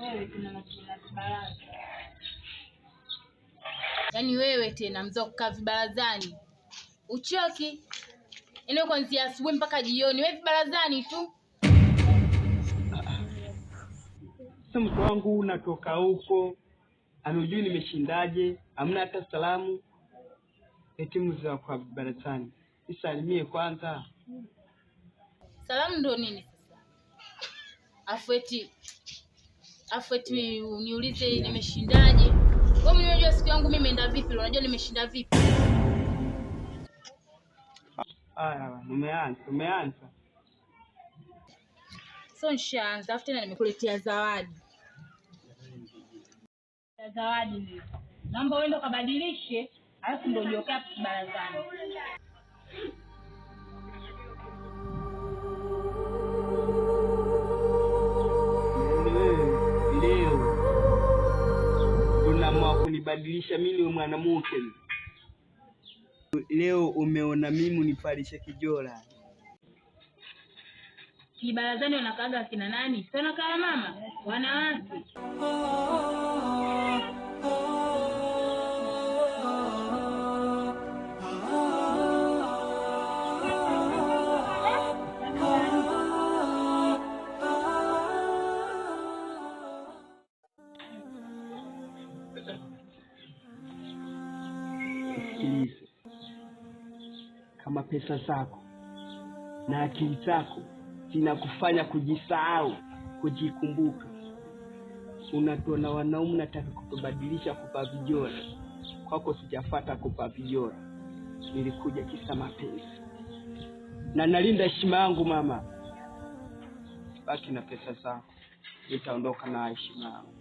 Wewe tuna baraza. Yaani wewe tena mzee kukaa vibarazani. Uchoki. Yaani kuanzia asubuhi mpaka jioni wewe vibarazani tu. Sasa mke wangu unatoka huko, anujui nimeshindaje, hamna hata salamu. Eti mzee kwa vibarazani. Nisalimie kwanza. Salamu ndo nini sasa? Afueti uniulize nimeshindaje? Wewe unajua siku yangu mimi imeenda vipi? Unajua nimeshinda vipi? Umeanza. So nishaanza, afu tena nimekuletea zawadi. Zawadi ndio. Naomba uende ukabadilishe, alafu ndio ujokaa kibarazani. Leo unaamua kunibadilisha mimi ni mwanamke. Leo umeona mimi unipalishe kijola. Kibarazani wanakaaga kina nani? Sana kama mama, wanawake. Sikilize. Kama pesa zako na akili zako zinakufanya kujisahau, kujikumbuka, unatona wanaume nataka kutubadilisha kupa vijora. Kwako sijafuata kupa vijora. Nilikuja kisa mapenzi. Na nalinda heshima yangu mama. Baki na pesa zako. Nitaondoka na heshima yangu.